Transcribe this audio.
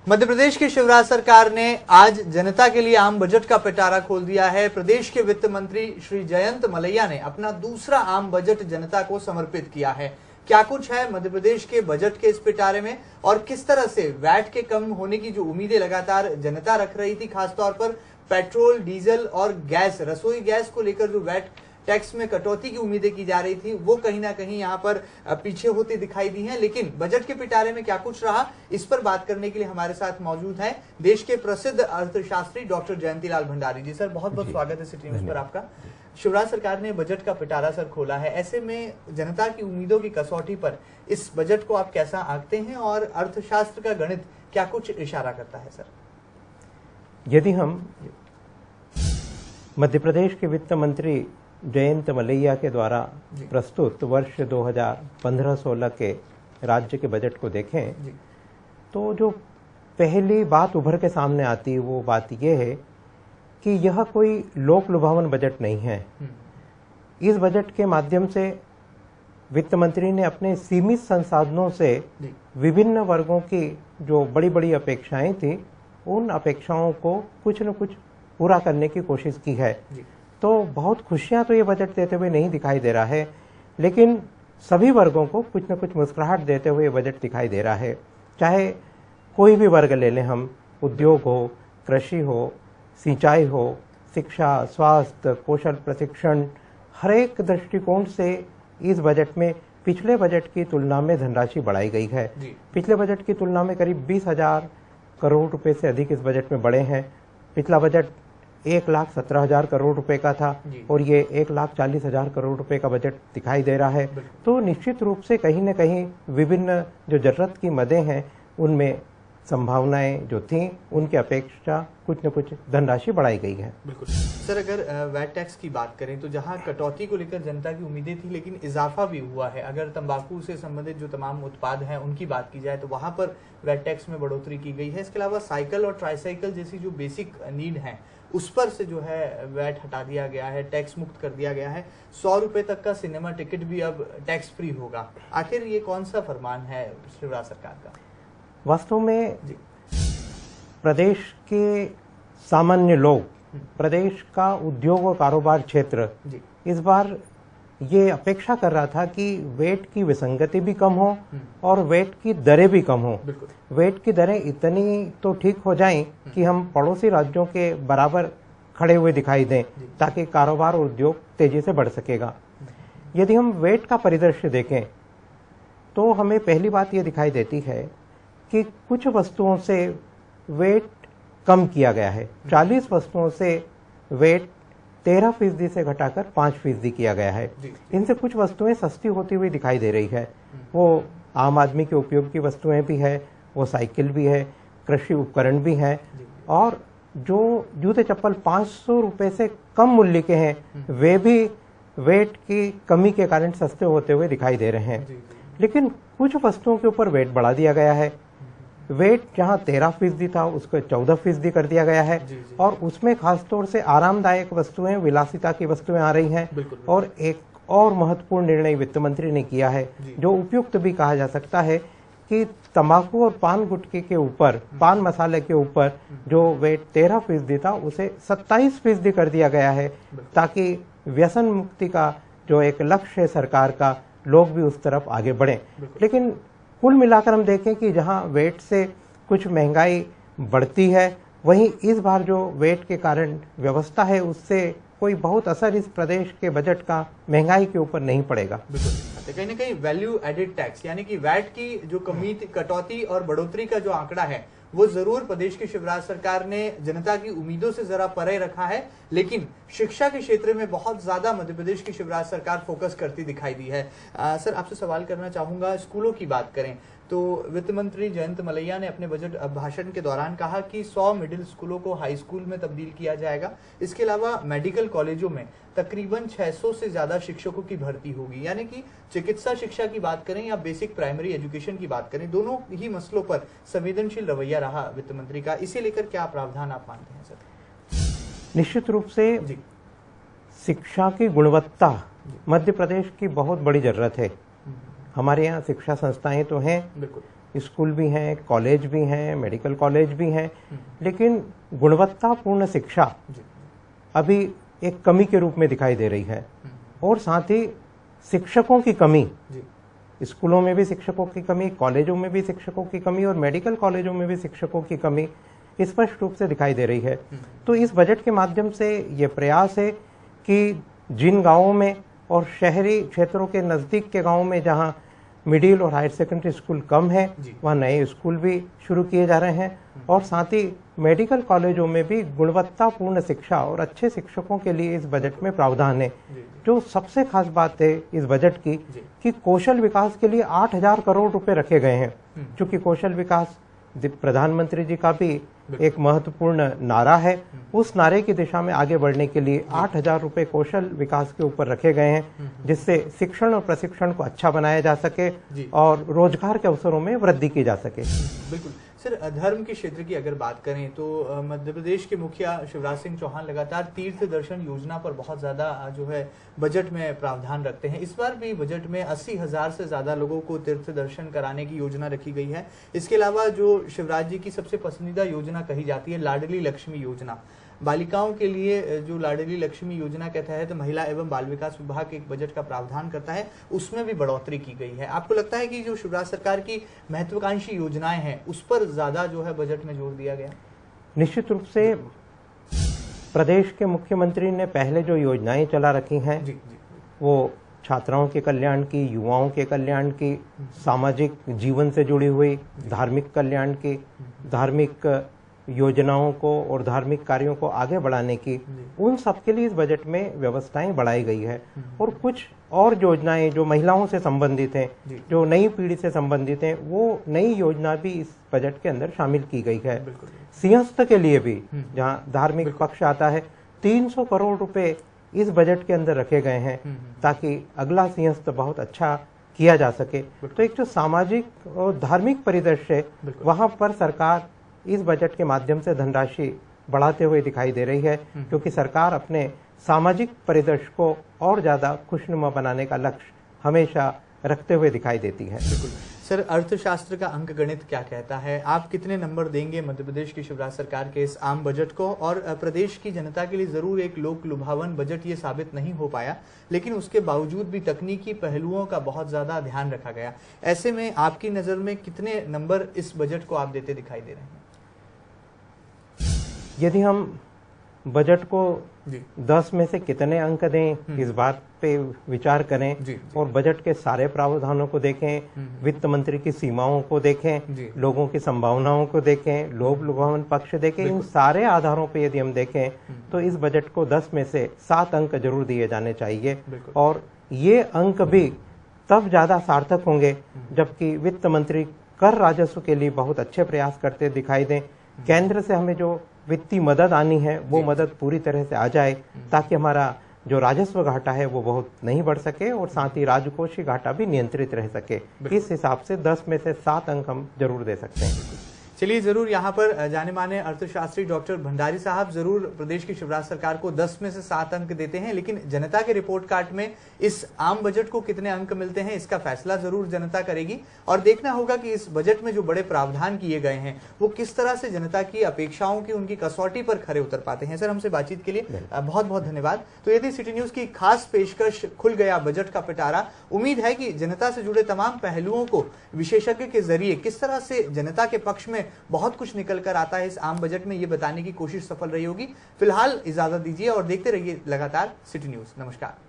मध्य प्रदेश की शिवराज सरकार ने आज जनता के लिए आम बजट का पिटारा खोल दिया है। प्रदेश के वित्त मंत्री श्री जयंत मलैया ने अपना दूसरा आम बजट जनता को समर्पित किया है। क्या कुछ है मध्य प्रदेश के बजट के इस पिटारे में और किस तरह से वैट के कम होने की जो उम्मीदें लगातार जनता रख रही थी, खासतौर पर पेट्रोल, डीजल और गैस, रसोई गैस को लेकर जो वैट टैक्स में कटौती की उम्मीदें की जा रही थी, वो कहीं ना कहीं यहाँ पर पीछे होती दिखाई दी हैं। लेकिन बजट के पिटारे में क्या कुछ रहा, इस पर बात करने के लिए हमारे साथ मौजूद हैं देश के प्रसिद्ध अर्थशास्त्री डॉक्टर जयंतीलाल भंडारी जी। सर, बहुत बहुत स्वागत है सिटी न्यूज पर आपका। शिवराज सरकार ने बजट का पिटारा सर खोला है, ऐसे में जनता की उम्मीदों की कसौटी पर इस बजट को आप कैसा आंकते हैं और अर्थशास्त्र का गणित क्या कुछ इशारा करता है? सर, यदि हम मध्य प्रदेश के वित्त मंत्री जयंत मलैया के द्वारा प्रस्तुत वर्ष 2015-16 के राज्य के बजट को देखें तो जो पहली बात उभर के सामने आती है वो बात यह है कि यह कोई लोक लुभावन बजट नहीं है। इस बजट के माध्यम से वित्त मंत्री ने अपने सीमित संसाधनों से विभिन्न वर्गों की जो बड़ी बड़ी अपेक्षाएं थी, उन अपेक्षाओं को कुछ न कुछ पूरा करने की कोशिश की है। तो बहुत खुशियां तो ये बजट देते हुए नहीं दिखाई दे रहा है, लेकिन सभी वर्गों को कुछ न कुछ मुस्कुराहट देते हुए बजट दिखाई दे रहा है। चाहे कोई भी वर्ग ले लें हम, उद्योग हो, कृषि हो, सिंचाई हो, शिक्षा, स्वास्थ्य, कौशल प्रशिक्षण, हर एक दृष्टिकोण से इस बजट में पिछले बजट की तुलना में धनराशि बढ़ाई गई है। पिछले बजट की तुलना में करीब 20,000 करोड़ रुपए से अधिक इस बजट में बढ़े हैं। पिछला बजट 1,17,000 करोड़ रुपए का था और ये 1,40,000 करोड़ रुपए का बजट दिखाई दे रहा है। तो निश्चित रूप से कहीं न कहीं विभिन्न जो जरूरत की मदें हैं उनमें संभावनाएं जो थीं उनकी अपेक्षा कुछ न कुछ धनराशि बढ़ाई गई है। बिल्कुल सर, अगर वैट टैक्स की बात करें तो जहां कटौती को लेकर जनता की उम्मीदें थी, लेकिन इजाफा भी हुआ है। अगर तंबाकू से संबंधित जो तमाम उत्पाद हैं उनकी बात की जाए तो वहां पर वैट टैक्स में बढ़ोतरी की गई है। इसके अलावा साइकिल और ट्राईसाइकिल जैसी जो बेसिक नीड है उस पर से जो है वैट हटा दिया गया है, टैक्स मुक्त कर दिया गया है। 100 रुपए तक का सिनेमा टिकट भी अब टैक्स फ्री होगा। आखिर ये कौन सा फरमान है शिवराज सरकार का? वास्तव में प्रदेश के सामान्य लोग, प्रदेश का उद्योग और कारोबार क्षेत्र इस बार ये अपेक्षा कर रहा था कि वेट की विसंगति भी कम हो और वेट की दरें भी कम हो। वेट की दरें इतनी तो ठीक हो जाएं कि हम पड़ोसी राज्यों के बराबर खड़े हुए दिखाई दें, ताकि कारोबार और उद्योग तेजी से बढ़ सकेगा। यदि हम वेट का परिदृश्य देखें तो हमें पहली बात ये दिखाई देती है कि कुछ वस्तुओं से वेट कम किया गया है। 40 वस्तुओं से वेट 13% से घटाकर 5% किया गया है। इनसे कुछ वस्तुएं सस्ती होती हुई दिखाई दे रही है। वो आम आदमी के उपयोग की वस्तुएं भी है, वो साइकिल भी है, कृषि उपकरण भी है, और जो जूते चप्पल 500 रुपए से कम मूल्य के हैं वे भी वेट की कमी के कारण सस्ते होते हुए दिखाई दे रहे हैं। लेकिन कुछ वस्तुओं के ऊपर वेट बढ़ा दिया गया है। वेट जहां 13% था उसको 14% कर दिया गया है, और उसमें खासतौर से आरामदायक वस्तुएं, विलासिता की वस्तुएं आ रही हैं। और एक और महत्वपूर्ण निर्णय वित्त मंत्री ने किया है जो उपयुक्त भी कहा जा सकता है कि तंबाकू और पान गुटखे के ऊपर, पान मसाले के ऊपर जो वेट 13% था उसे 27% कर दिया गया है, ताकि व्यसन मुक्ति का जो एक लक्ष्य है सरकार का, लोग भी उस तरफ आगे बढ़ें। लेकिन कुल मिलाकर हम देखें कि जहां वेट से कुछ महंगाई बढ़ती है, वहीं इस बार जो वेट के कारण व्यवस्था है उससे कोई बहुत असर इस प्रदेश के बजट का महंगाई के ऊपर नहीं पड़ेगा। कहीं ना कहीं वैल्यू एडेड टैक्स यानी कि वैट की जो कटौती और बढ़ोतरी का जो आंकड़ा है वो जरूर प्रदेश की शिवराज सरकार ने जनता की उम्मीदों से जरा परे रखा है, लेकिन शिक्षा के क्षेत्र में बहुत ज्यादा मध्य प्रदेश की शिवराज सरकार फोकस करती दिखाई दी है। सर, आपसे सवाल करना चाहूंगा, स्कूलों की बात करें तो वित्त मंत्री जयंत मलैया ने अपने बजट भाषण के दौरान कहा कि 100 मिडिल स्कूलों को हाई स्कूल में तब्दील किया जाएगा। इसके अलावा मेडिकल कॉलेजों में तकरीबन 600 से ज्यादा शिक्षकों की भर्ती होगी। यानी कि चिकित्सा शिक्षा की बात करें या बेसिक प्राइमरी एजुकेशन की बात करें, दोनों ही मसलों पर संवेदनशील रवैया रहा वित्त मंत्री का। इसे लेकर क्या प्रावधान आप मानते हैं सर? निश्चित रूप से शिक्षा की गुणवत्ता मध्य प्रदेश की बहुत बड़ी जरूरत है। हमारे यहाँ शिक्षा संस्थाएं तो हैं, स्कूल भी हैं, कॉलेज भी हैं, मेडिकल कॉलेज भी हैं, लेकिन गुणवत्तापूर्ण शिक्षा अभी एक कमी के रूप में दिखाई दे रही है। और साथ ही शिक्षकों की कमी, स्कूलों में भी शिक्षकों की कमी, कॉलेजों में भी शिक्षकों की कमी और मेडिकल कॉलेजों में भी शिक्षकों की कमी स्पष्ट रूप से दिखाई दे रही है। तो इस बजट के माध्यम से ये प्रयास है कि जिन गांवों में और शहरी क्षेत्रों के नज़दीक के गांवों में जहां मिडिल और हायर सेकेंडरी स्कूल कम है, वहां नए स्कूल भी शुरू किए जा रहे हैं और साथ ही मेडिकल कॉलेजों में भी गुणवत्तापूर्ण शिक्षा और अच्छे शिक्षकों के लिए इस बजट में प्रावधान है। जो सबसे खास बात है इस बजट की कि कौशल विकास के लिए 8,000 करोड़ रुपए रखे गए हैं। क्योंकि कौशल विकास प्रधानमंत्री जी का भी एक महत्वपूर्ण नारा है, उस नारे की दिशा में आगे बढ़ने के लिए 8,000 रुपए कौशल विकास के ऊपर रखे गए हैं, जिससे शिक्षण और प्रशिक्षण को अच्छा बनाया जा सके और रोजगार के अवसरों में वृद्धि की जा सके। बिल्कुल सर, धर्म के क्षेत्र की अगर बात करें तो मध्य प्रदेश के मुखिया शिवराज सिंह चौहान लगातार तीर्थ दर्शन योजना पर बहुत ज्यादा जो है बजट में प्रावधान रखते हैं। इस बार भी बजट में 80,000 से ज्यादा लोगों को तीर्थ दर्शन कराने की योजना रखी गई है। इसके अलावा जो शिवराज जी की सबसे पसंदीदा योजना कही जाती है लाडली लक्ष्मी योजना, बालिकाओं के लिए जो लाडली लक्ष्मी योजना के तहत महिला एवं बाल विकास विभाग एक बजट का प्रावधान करता है, उसमें भी बढ़ोतरी की गई है। आपको लगता है कि जो शिवराज सरकार की महत्वाकांक्षी योजनाएं हैं उस पर ज्यादा जो है बजट में जोर दिया गया? निश्चित रूप से प्रदेश के मुख्यमंत्री ने पहले जो योजनाएं चला रखी हैं वो छात्राओं के कल्याण की, युवाओं के कल्याण की, सामाजिक जीवन से जुड़ी हुई, धार्मिक कल्याण की, धार्मिक योजनाओं को और धार्मिक कार्यों को आगे बढ़ाने की, उन सब के लिए इस बजट में व्यवस्थाएं बढ़ाई गई है। और कुछ और योजनाएं जो महिलाओं से संबंधित हैं, जो नई पीढ़ी से संबंधित हैं, वो नई योजना भी इस बजट के अंदर शामिल की गई है। सिंहस्थ के लिए भी जहां धार्मिक पक्ष आता है, 300 करोड़ रुपए इस बजट के अंदर रखे गए हैं ताकि अगला सिंहस्थ बहुत अच्छा किया जा सके। तो एक जो सामाजिक और धार्मिक परिदृश्य है, वहां पर सरकार इस बजट के माध्यम से धनराशि बढ़ाते हुए दिखाई दे रही है, क्योंकि सरकार अपने सामाजिक परिदृश्य को और ज्यादा खुशनुमा बनाने का लक्ष्य हमेशा रखते हुए दिखाई देती है। बिल्कुल सर, अर्थशास्त्र का अंक गणित क्या कहता है? आप कितने नंबर देंगे मध्य प्रदेश की शिवराज सरकार के इस आम बजट को? और प्रदेश की जनता के लिए जरूर एक लोक लुभावन बजट ये साबित नहीं हो पाया, लेकिन उसके बावजूद भी तकनीकी पहलुओं का बहुत ज्यादा ध्यान रखा गया। ऐसे में आपकी नजर में कितने नंबर इस बजट को आप देते दिखाई दे रहे हैं? यदि हम बजट को 10 में से कितने अंक दें, इस बात पे विचार करें और बजट के सारे प्रावधानों को देखें, वित्त मंत्री की सीमाओं को देखें, लोगों की संभावनाओं को देखें, लोभ लुभावन पक्ष देखें, इन सारे आधारों पे यदि हम देखें तो इस बजट को 10 में से 7 अंक जरूर दिए जाने चाहिए। और ये अंक भी तब ज्यादा सार्थक होंगे जबकि वित्त मंत्री कर राजस्व के लिए बहुत अच्छे प्रयास करते दिखाई दें। केंद्र से हमें जो वित्तीय मदद आनी है वो मदद पूरी तरह से आ जाए, ताकि हमारा जो राजस्व घाटा है वो बहुत नहीं बढ़ सके और साथ ही राजकोषीय घाटा भी नियंत्रित रह सके। इस हिसाब से 10 में से 7 अंक हम जरूर दे सकते हैं। चलिए, जरूर यहाँ पर जाने माने अर्थशास्त्री डॉक्टर भंडारी साहब जरूर प्रदेश की शिवराज सरकार को 10 में से 7 अंक देते हैं, लेकिन जनता के रिपोर्ट कार्ड में इस आम बजट को कितने अंक मिलते हैं इसका फैसला जरूर जनता करेगी। और देखना होगा कि इस बजट में जो बड़े प्रावधान किए गए हैं वो किस तरह से जनता की अपेक्षाओं की, उनकी कसौटी पर खरे उतर पाते हैं। सर, हमसे बातचीत के लिए बहुत बहुत धन्यवाद। तो यदि सिटी न्यूज की खास पेशकश खुल गया बजट का पिटारा, उम्मीद है कि जनता से जुड़े तमाम पहलुओं को विशेषज्ञ के जरिए किस तरह से जनता के पक्ष में बहुत कुछ निकल कर आता है इस आम बजट में, ये बताने की कोशिश सफल रही होगी। फिलहाल इजाजत दीजिए और देखते रहिए लगातार सिटी न्यूज। नमस्कार।